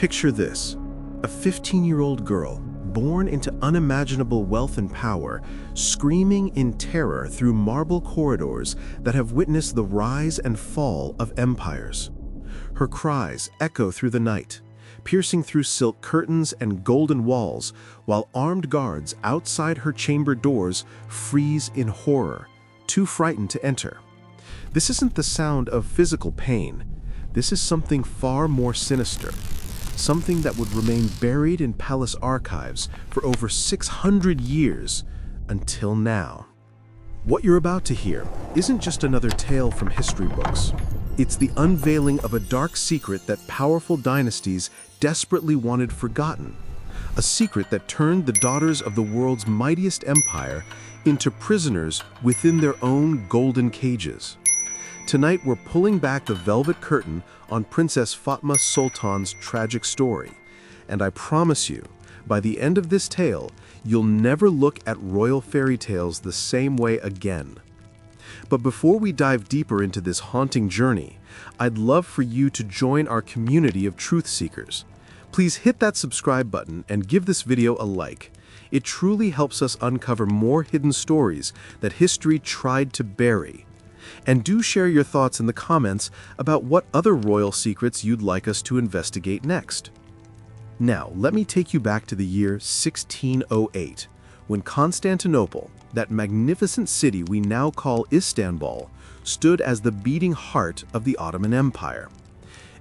Picture this: a 15-year-old girl, born into unimaginable wealth and power, screaming in terror through marble corridors that have witnessed the rise and fall of empires. Her cries echo through the night, piercing through silk curtains and golden walls, while armed guards outside her chamber doors freeze in horror, too frightened to enter. This isn't the sound of physical pain. This is something far more sinister, something that would remain buried in palace archives for over 600 years, until now. What you're about to hear isn't just another tale from history books. It's the unveiling of a dark secret that powerful dynasties desperately wanted forgotten. A secret that turned the daughters of the world's mightiest empire into prisoners within their own golden cages. Tonight we're pulling back the velvet curtain on Princess Fatma Sultan's tragic story. And I promise you, by the end of this tale, you'll never look at royal fairy tales the same way again. But before we dive deeper into this haunting journey, I'd love for you to join our community of truth seekers. Please hit that subscribe button and give this video a like. It truly helps us uncover more hidden stories that history tried to bury. And do share your thoughts in the comments about what other royal secrets you'd like us to investigate next. Now, let me take you back to the year 1608, when Constantinople, that magnificent city we now call Istanbul, stood as the beating heart of the Ottoman Empire.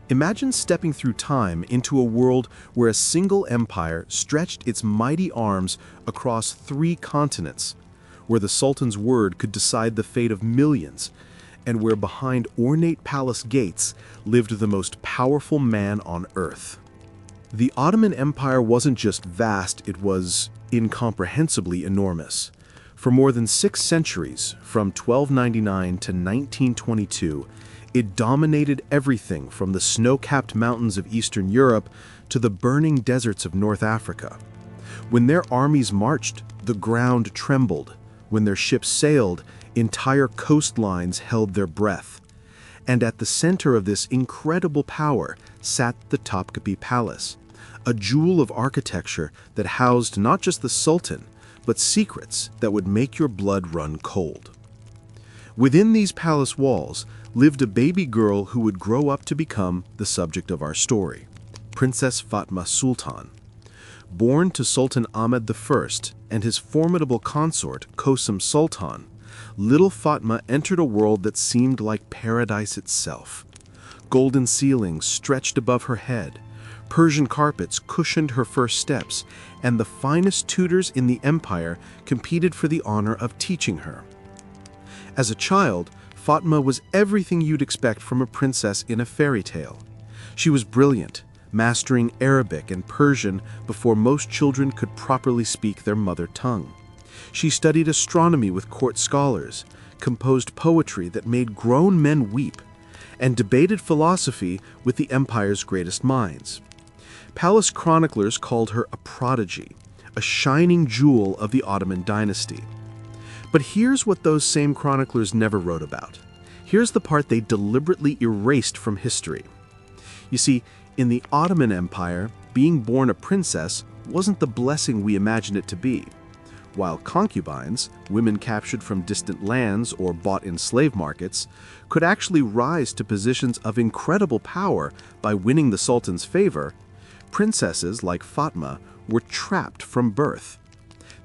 Imagine stepping through time into a world where a single empire stretched its mighty arms across 3 continents, where the Sultan's word could decide the fate of millions, and where behind ornate palace gates lived the most powerful man on earth. The Ottoman Empire wasn't just vast, it was incomprehensibly enormous. For more than 6 centuries, from 1299 to 1922, it dominated everything from the snow-capped mountains of Eastern Europe to the burning deserts of North Africa. When their armies marched, the ground trembled. When their ships sailed, entire coastlines held their breath. And at the center of this incredible power sat the Topkapi Palace, a jewel of architecture that housed not just the Sultan, but secrets that would make your blood run cold. Within these palace walls lived a baby girl who would grow up to become the subject of our story, Princess Fatma Sultan. Born to Sultan Ahmed I and his formidable consort, Kosum Sultan, little Fatma entered a world that seemed like paradise itself. Golden ceilings stretched above her head, Persian carpets cushioned her first steps, and the finest tutors in the empire competed for the honor of teaching her. As a child, Fatma was everything you'd expect from a princess in a fairy tale. She was brilliant, mastering Arabic and Persian before most children could properly speak their mother tongue. She studied astronomy with court scholars, composed poetry that made grown men weep, and debated philosophy with the empire's greatest minds. Palace chroniclers called her a prodigy, a shining jewel of the Ottoman dynasty. But here's what those same chroniclers never wrote about. Here's the part they deliberately erased from history. You see, in the Ottoman Empire, being born a princess wasn't the blessing we imagine it to be. While concubines, women captured from distant lands or bought in slave markets, could actually rise to positions of incredible power by winning the Sultan's favor, princesses like Fatma were trapped from birth.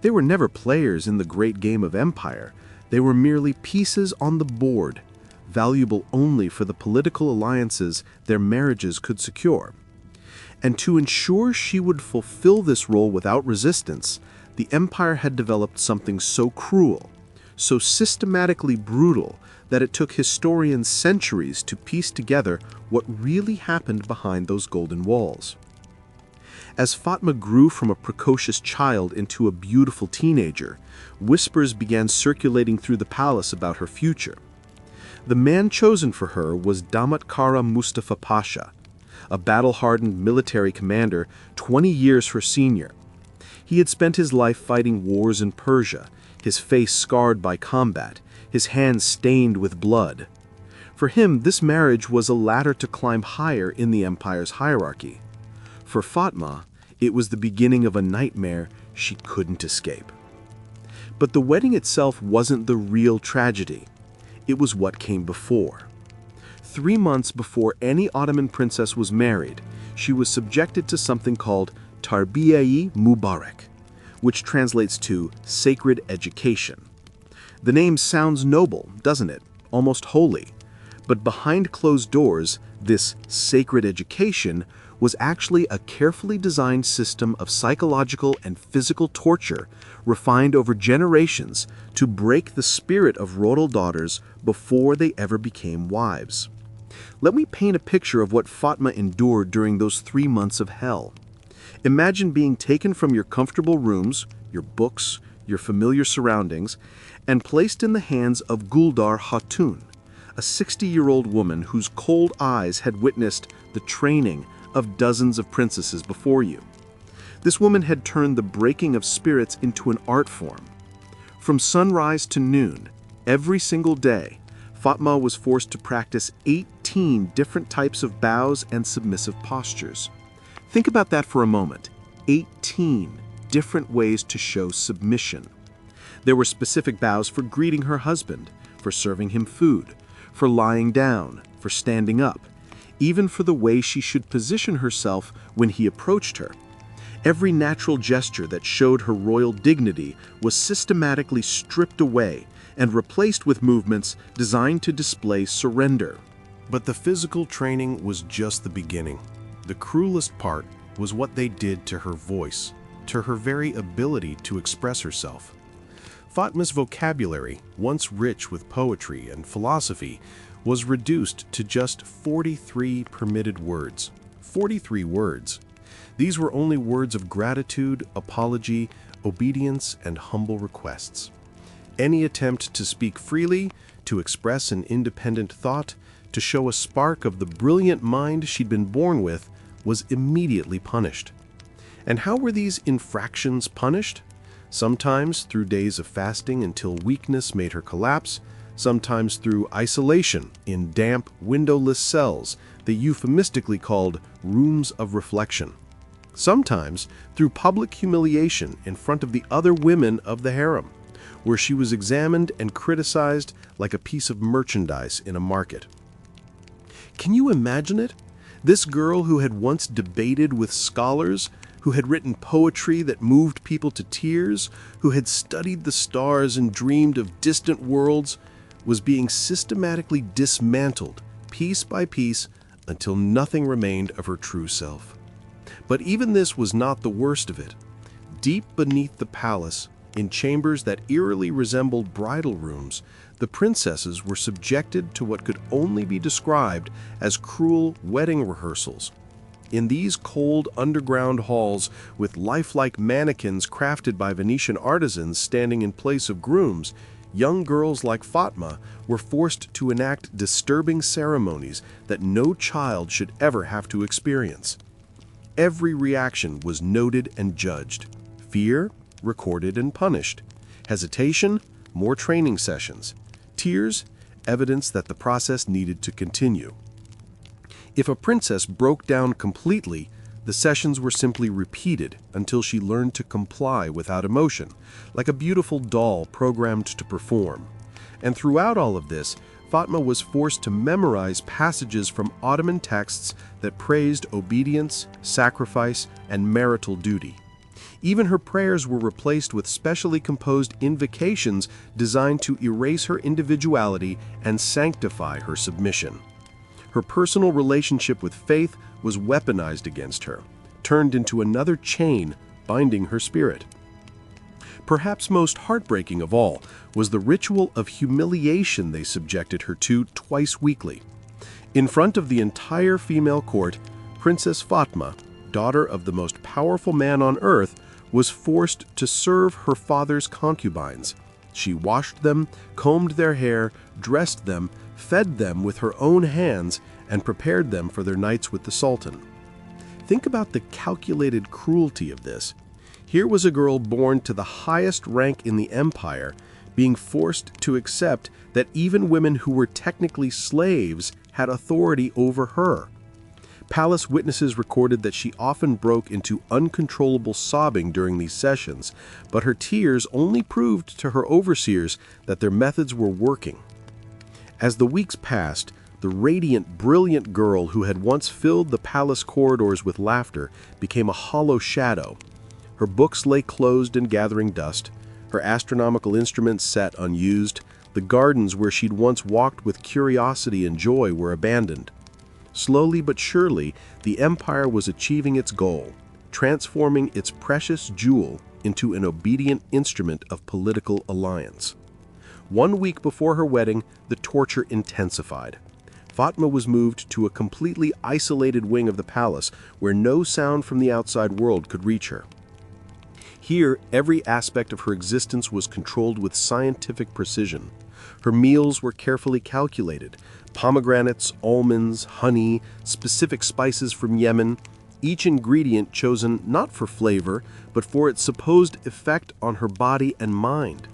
They were never players in the great game of empire. They were merely pieces on the board, valuable only for the political alliances their marriages could secure. And to ensure she would fulfill this role without resistance, the empire had developed something so cruel, so systematically brutal, that it took historians centuries to piece together what really happened behind those golden walls. As Fatma grew from a precocious child into a beautiful teenager, whispers began circulating through the palace about her future. The man chosen for her was Damat Kara Mustafa Pasha, a battle-hardened military commander 20 years her senior. He had spent his life fighting wars in Persia, his face scarred by combat, his hands stained with blood. For him, this marriage was a ladder to climb higher in the empire's hierarchy. For Fatma, it was the beginning of a nightmare she couldn't escape. But the wedding itself wasn't the real tragedy. It was what came before. 3 months before any Ottoman princess was married, she was subjected to something called Tarbiya-i Mubarak, which translates to sacred education. The name sounds noble, doesn't it? Almost holy. But behind closed doors, this sacred education was actually a carefully designed system of psychological and physical torture refined over generations to break the spirit of royal daughters before they ever became wives. Let me paint a picture of what Fatma endured during those 3 months of hell. Imagine being taken from your comfortable rooms, your books, your familiar surroundings, and placed in the hands of Guldar Hatun, a 60-year-old woman whose cold eyes had witnessed the training of dozens of princesses before you. This woman had turned the breaking of spirits into an art form. From sunrise to noon, every single day, Fatma was forced to practice 18 different types of bows and submissive postures. Think about that for a moment. 18 different ways to show submission. There were specific bows for greeting her husband, for serving him food, for lying down, for standing up, even for the way she should position herself when he approached her. Every natural gesture that showed her royal dignity was systematically stripped away and replaced with movements designed to display surrender. But the physical training was just the beginning. The cruelest part was what they did to her voice, to her very ability to express herself. Fatma's vocabulary, once rich with poetry and philosophy, was reduced to just 43 permitted words. 43 words. These were only words of gratitude, apology, obedience, and humble requests. Any attempt to speak freely, to express an independent thought, to show a spark of the brilliant mind she'd been born with, was immediately punished. And how were these infractions punished? Sometimes through days of fasting until weakness made her collapse, sometimes through isolation in damp, windowless cells they euphemistically called rooms of reflection. Sometimes through public humiliation in front of the other women of the harem, where she was examined and criticized like a piece of merchandise in a market. Can you imagine it? This girl who had once debated with scholars, who had written poetry that moved people to tears, who had studied the stars and dreamed of distant worlds, was being systematically dismantled, piece by piece, until nothing remained of her true self. But even this was not the worst of it. Deep beneath the palace, in chambers that eerily resembled bridal rooms, the princesses were subjected to what could only be described as cruel wedding rehearsals. In these cold underground halls, with lifelike mannequins crafted by Venetian artisans standing in place of grooms, young girls like Fatma were forced to enact disturbing ceremonies that no child should ever have to experience. Every reaction was noted and judged. Fear, recorded and punished. Hesitation, more training sessions. Tears, evidence that the process needed to continue. If a princess broke down completely, the sessions were simply repeated until she learned to comply without emotion, like a beautiful doll programmed to perform. And throughout all of this, Fatma was forced to memorize passages from Ottoman texts that praised obedience, sacrifice, and marital duty. Even her prayers were replaced with specially composed invocations designed to erase her individuality and sanctify her submission. Her personal relationship with faith was weaponized against her, turned into another chain binding her spirit. Perhaps most heartbreaking of all was the ritual of humiliation they subjected her to twice weekly. In front of the entire female court, Princess Fatma, daughter of the most powerful man on earth, was forced to serve her father's concubines. She washed them, combed their hair, dressed them, fed them with her own hands, and prepared them for their nights with the Sultan. Think about the calculated cruelty of this. Here was a girl born to the highest rank in the empire, being forced to accept that even women who were technically slaves had authority over her. Palace witnesses recorded that she often broke into uncontrollable sobbing during these sessions, but her tears only proved to her overseers that their methods were working. As the weeks passed, the radiant, brilliant girl who had once filled the palace corridors with laughter became a hollow shadow. Her books lay closed and gathering dust, her astronomical instruments sat unused, the gardens where she'd once walked with curiosity and joy were abandoned. Slowly but surely, the empire was achieving its goal, transforming its precious jewel into an obedient instrument of political alliance. 1 week before her wedding, the torture intensified. Fatma was moved to a completely isolated wing of the palace where no sound from the outside world could reach her. Here, every aspect of her existence was controlled with scientific precision. Her meals were carefully calculated. Pomegranates, almonds, honey, specific spices from Yemen, each ingredient chosen not for flavor, but for its supposed effect on her body and mind.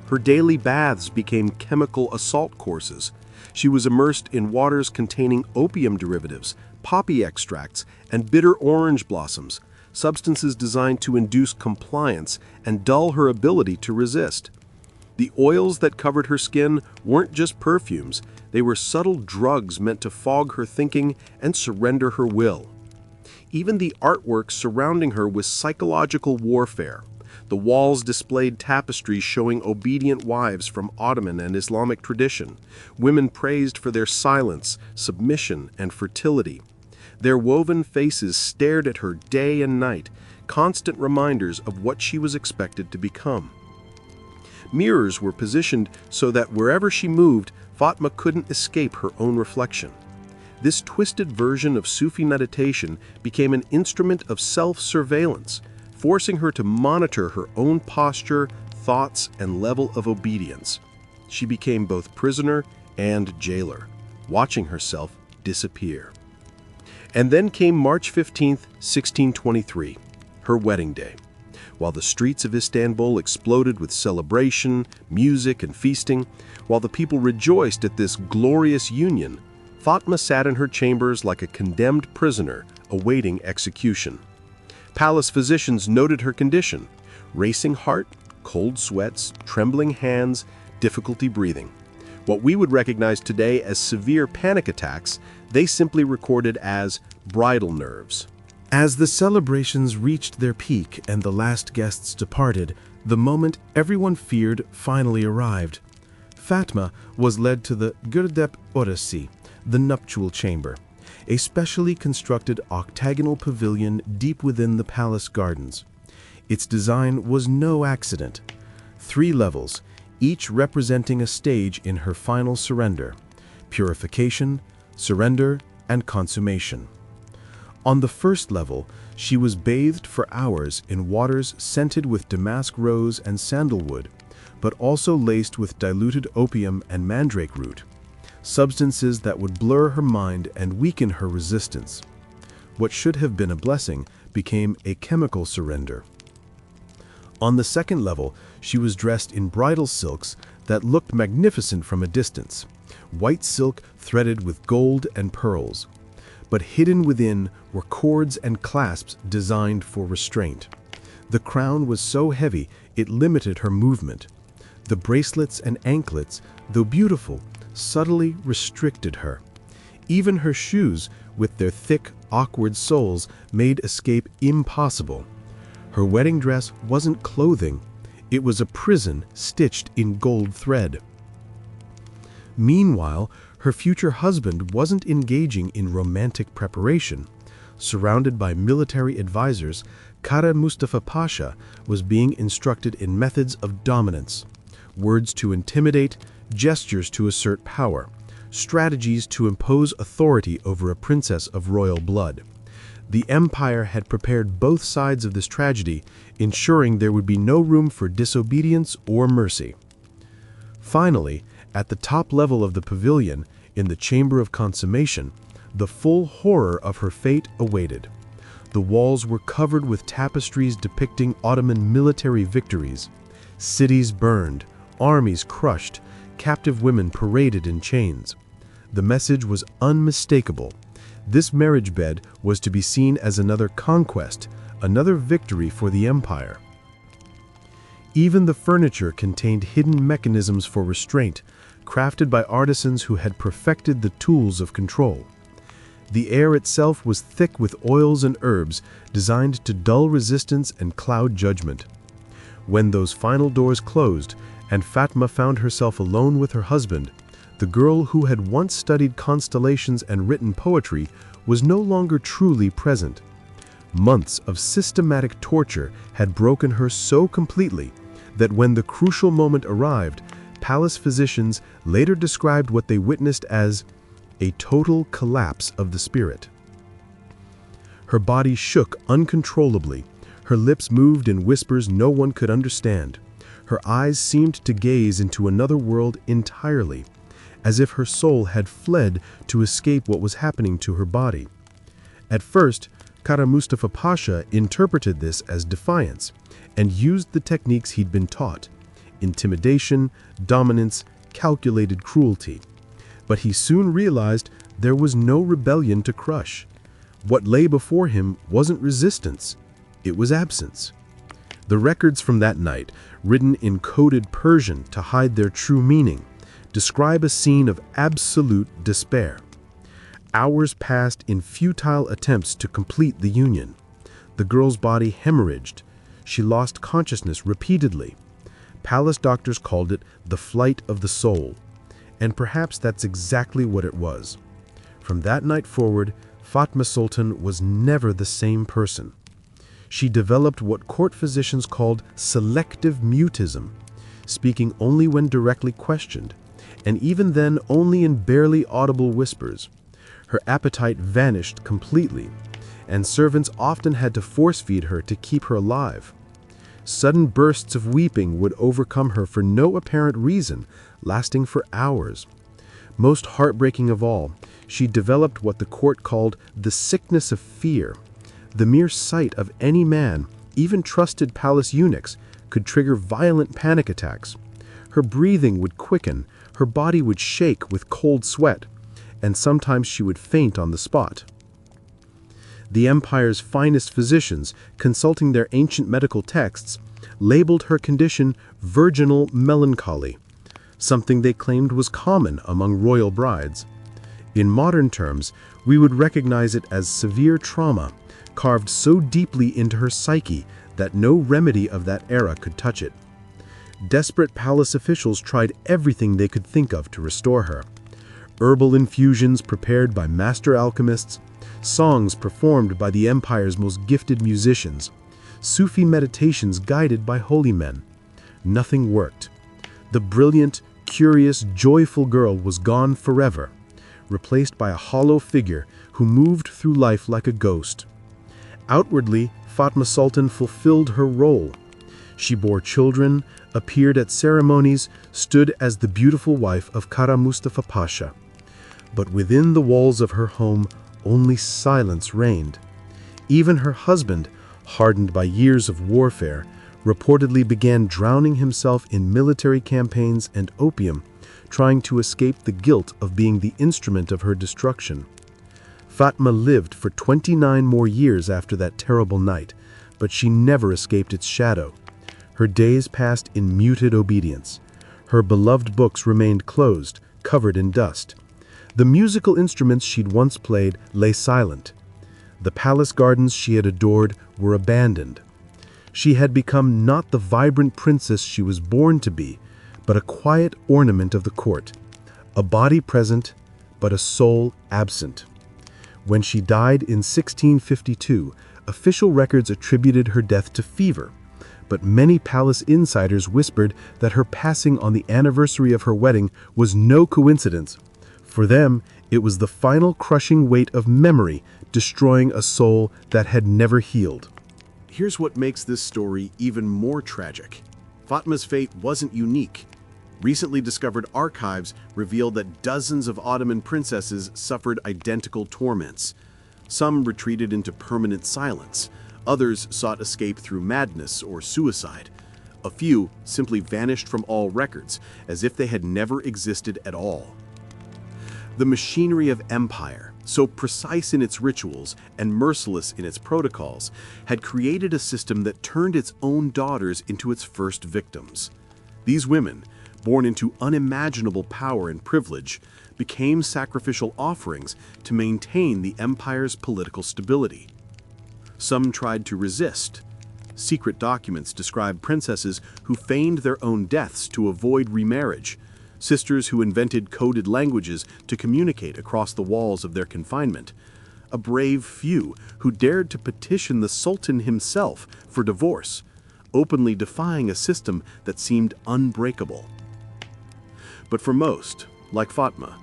Her daily baths became chemical assault courses. She was immersed in waters containing opium derivatives, poppy extracts, and bitter orange blossoms, substances designed to induce compliance and dull her ability to resist. The oils that covered her skin weren't just perfumes, they were subtle drugs meant to fog her thinking and surrender her will. Even the artwork surrounding her was psychological warfare. The walls displayed tapestries showing obedient wives from Ottoman and Islamic tradition, women praised for their silence, submission, and fertility. Their woven faces stared at her day and night, constant reminders of what she was expected to become. Mirrors were positioned so that wherever she moved, Fatma couldn't escape her own reflection. This twisted version of Sufi meditation became an instrument of self-surveillance, forcing her to monitor her own posture, thoughts, and level of obedience. She became both prisoner and jailer, watching herself disappear. And then came March 15, 1623, her wedding day. While the streets of Istanbul exploded with celebration, music, and feasting, while the people rejoiced at this glorious union, Fatma sat in her chambers like a condemned prisoner awaiting execution. Palace physicians noted her condition: racing heart, cold sweats, trembling hands, difficulty breathing. What we would recognize today as severe panic attacks, they simply recorded as bridal nerves. As the celebrations reached their peak and the last guests departed, the moment everyone feared finally arrived. Fatma was led to the Girdap Odası, the nuptial chamber, a specially constructed octagonal pavilion deep within the palace gardens. Its design was no accident. 3 levels, each representing a stage in her final surrender: purification, surrender, and consummation. On the first level, she was bathed for hours in waters scented with damask rose and sandalwood, but also laced with diluted opium and mandrake root, substances that would blur her mind and weaken her resistance. What should have been a blessing became a chemical surrender. On the second level, she was dressed in bridal silks that looked magnificent from a distance, white silk threaded with gold and pearls. But hidden within were cords and clasps designed for restraint. The crown was so heavy it limited her movement. The bracelets and anklets, though beautiful, subtly restricted her. Even her shoes, with their thick, awkward soles, made escape impossible. Her wedding dress wasn't clothing, it was a prison stitched in gold thread. Meanwhile, her future husband wasn't engaging in romantic preparation. Surrounded by military advisors, Kara Mustafa Pasha was being instructed in methods of dominance: words to intimidate, gestures to assert power, strategies to impose authority over a princess of royal blood. The empire had prepared both sides of this tragedy, ensuring there would be no room for disobedience or mercy. Finally, at the top level of the pavilion, in the chamber of consummation, the full horror of her fate awaited. The walls were covered with tapestries depicting Ottoman military victories. Cities burned, armies crushed, captive women paraded in chains. The message was unmistakable: This marriage bed was to be seen as another conquest, another victory for the empire. Even the furniture contained hidden mechanisms for restraint, crafted by artisans who had perfected the tools of control. The air itself was thick with oils and herbs designed to dull resistance and cloud judgment. When those final doors closed and Fatma found herself alone with her husband, the girl who had once studied constellations and written poetry was no longer truly present. Months of systematic torture had broken her so completely that when the crucial moment arrived, palace physicians later described what they witnessed as a total collapse of the spirit. Her body shook uncontrollably. Her lips moved in whispers no one could understand. Her eyes seemed to gaze into another world entirely, as if her soul had fled to escape what was happening to her body. At first, Kara Mustafa Pasha interpreted this as defiance and used the techniques he'd been taught: intimidation, dominance, calculated cruelty. But he soon realized there was no rebellion to crush. What lay before him wasn't resistance, it was absence. The records from that night, written in coded Persian to hide their true meaning, describe a scene of absolute despair. Hours passed in futile attempts to complete the union. The girl's body hemorrhaged. She lost consciousness repeatedly. Palace doctors called it the flight of the soul. And perhaps that's exactly what it was. From that night forward, Fatma Sultan was never the same person. She developed what court physicians called selective mutism, speaking only when directly questioned, and even then only in barely audible whispers. Her appetite vanished completely, and servants often had to force-feed her to keep her alive. Sudden bursts of weeping would overcome her for no apparent reason, lasting for hours. Most heartbreaking of all, she developed what the court called the sickness of fear. The mere sight of any man, even trusted palace eunuchs, could trigger violent panic attacks. Her breathing would quicken, her body would shake with cold sweat, and sometimes she would faint on the spot. The empire's finest physicians, consulting their ancient medical texts, labeled her condition virginal melancholy, something they claimed was common among royal brides. In modern terms, we would recognize it as severe trauma, carved so deeply into her psyche that no remedy of that era could touch it. Desperate palace officials tried everything they could think of to restore her. Herbal infusions prepared by master alchemists, songs performed by the empire's most gifted musicians, Sufi meditations guided by holy men. Nothing worked. The brilliant, curious, joyful girl was gone forever, replaced by a hollow figure who moved through life like a ghost. Outwardly, Fatma Sultan fulfilled her role. She bore children, appeared at ceremonies, stood as the beautiful wife of Kara Mustafa Pasha. But within the walls of her home, only silence reigned. Even her husband, hardened by years of warfare, reportedly began drowning himself in military campaigns and opium, trying to escape the guilt of being the instrument of her destruction. Fatma lived for 29 more years after that terrible night, but she never escaped its shadow. Her days passed in muted obedience. Her beloved books remained closed, covered in dust. The musical instruments she'd once played lay silent. The palace gardens she had adored were abandoned. She had become not the vibrant princess she was born to be, but a quiet ornament of the court, a body present, but a soul absent. When she died in 1652, official records attributed her death to fever, but many palace insiders whispered that her passing on the anniversary of her wedding was no coincidence. For them, it was the final crushing weight of memory, destroying a soul that had never healed. Here's what makes this story even more tragic. Fatma's fate wasn't unique. Recently discovered archives reveal that dozens of Ottoman princesses suffered identical torments. Some retreated into permanent silence. Others sought escape through madness or suicide. A few simply vanished from all records, as if they had never existed at all. The machinery of empire, so precise in its rituals and merciless in its protocols, had created a system that turned its own daughters into its first victims. These women, born into unimaginable power and privilege, became sacrificial offerings to maintain the empire's political stability. Some tried to resist. Secret documents describe princesses who feigned their own deaths to avoid remarriage, sisters who invented coded languages to communicate across the walls of their confinement, a brave few who dared to petition the Sultan himself for divorce, openly defying a system that seemed unbreakable. But for most, like Fatma,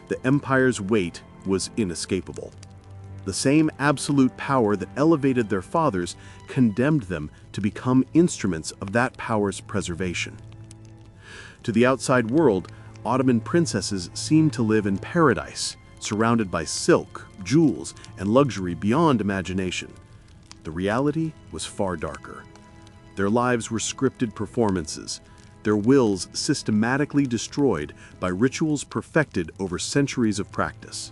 the empire's weight was inescapable. The same absolute power that elevated their fathers condemned them to become instruments of that power's preservation. To the outside world, Ottoman princesses seemed to live in paradise, surrounded by silk, jewels, and luxury beyond imagination. The reality was far darker. Their lives were scripted performances, their wills systematically destroyed by rituals perfected over centuries of practice.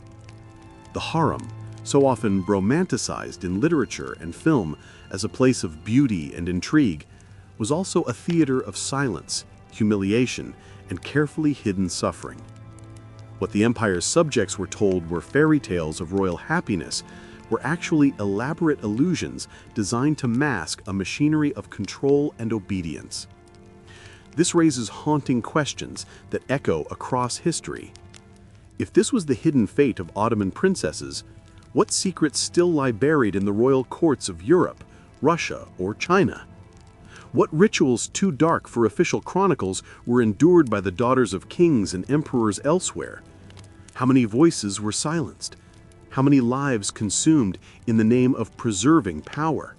The harem, so often romanticized in literature and film as a place of beauty and intrigue, was also a theater of silence, humiliation, and carefully hidden suffering. What the empire's subjects were told were fairy tales of royal happiness were actually elaborate illusions designed to mask a machinery of control and obedience. This raises haunting questions that echo across history. If this was the hidden fate of Ottoman princesses, what secrets still lie buried in the royal courts of Europe, Russia, or China? What rituals too dark for official chronicles were endured by the daughters of kings and emperors elsewhere? How many voices were silenced? How many lives consumed in the name of preserving power?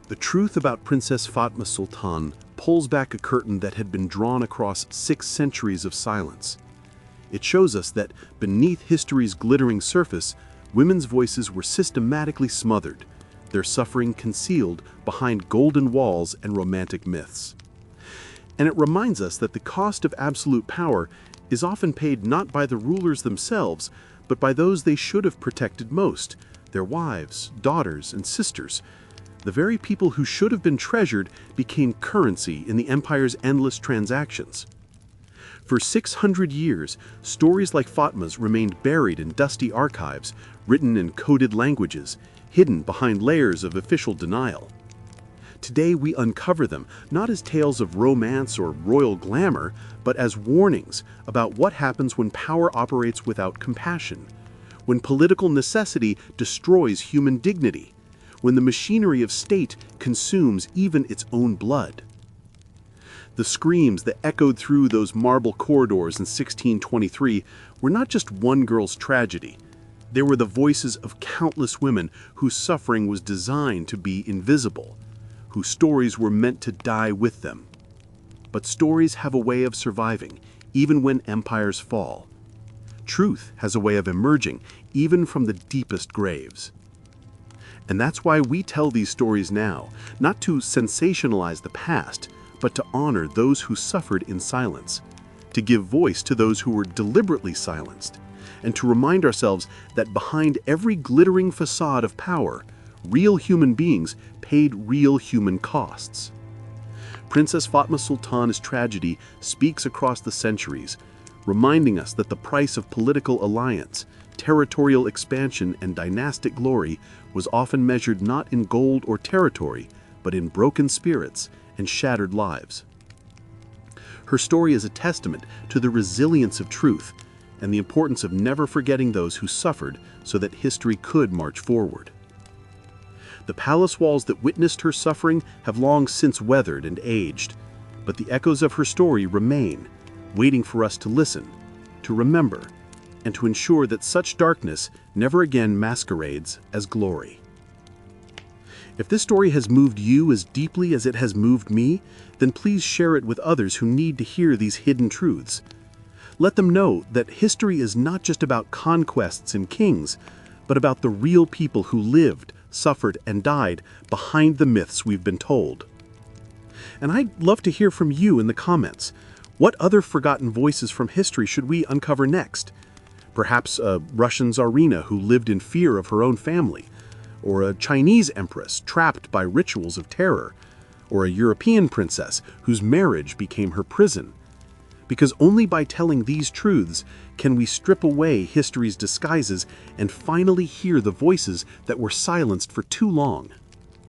The truth about Princess Fatma Sultan pulls back a curtain that had been drawn across 6 centuries of silence. It shows us that beneath history's glittering surface, women's voices were systematically smothered, their suffering concealed behind golden walls and romantic myths. And it reminds us that the cost of absolute power is often paid not by the rulers themselves, but by those they should have protected most, their wives, daughters, and sisters. The very people who should have been treasured became currency in the empire's endless transactions. For 600 years, stories like Fatma's remained buried in dusty archives, written in coded languages, hidden behind layers of official denial. Today we uncover them not as tales of romance or royal glamour, but as warnings about what happens when power operates without compassion, when political necessity destroys human dignity, when the machinery of state consumes even its own blood. The screams that echoed through those marble corridors in 1623 were not just one girl's tragedy. They were the voices of countless women whose suffering was designed to be invisible, whose stories were meant to die with them. But stories have a way of surviving, even when empires fall. Truth has a way of emerging, even from the deepest graves. And that's why we tell these stories now, not to sensationalize the past, but to honor those who suffered in silence, to give voice to those who were deliberately silenced, and to remind ourselves that behind every glittering facade of power, real human beings paid real human costs. Princess Fatma Sultan's tragedy speaks across the centuries, reminding us that the price of political alliance, territorial expansion, and dynastic glory was often measured not in gold or territory, but in broken spirits and shattered lives. Her story is a testament to the resilience of truth and the importance of never forgetting those who suffered so that history could march forward. The palace walls that witnessed her suffering have long since weathered and aged, but the echoes of her story remain, waiting for us to listen, to remember, and to ensure that such darkness never again masquerades as glory. If this story has moved you as deeply as it has moved me, then please share it with others who need to hear these hidden truths. Let them know that history is not just about conquests and kings, but about the real people who lived, suffered, and died behind the myths we've been told. And I'd love to hear from you in the comments. What other forgotten voices from history should we uncover next? Perhaps a Russian Tsarina who lived in fear of her own family, or a Chinese empress trapped by rituals of terror, or a European princess whose marriage became her prison. Because only by telling these truths can we strip away history's disguises and finally hear the voices that were silenced for too long.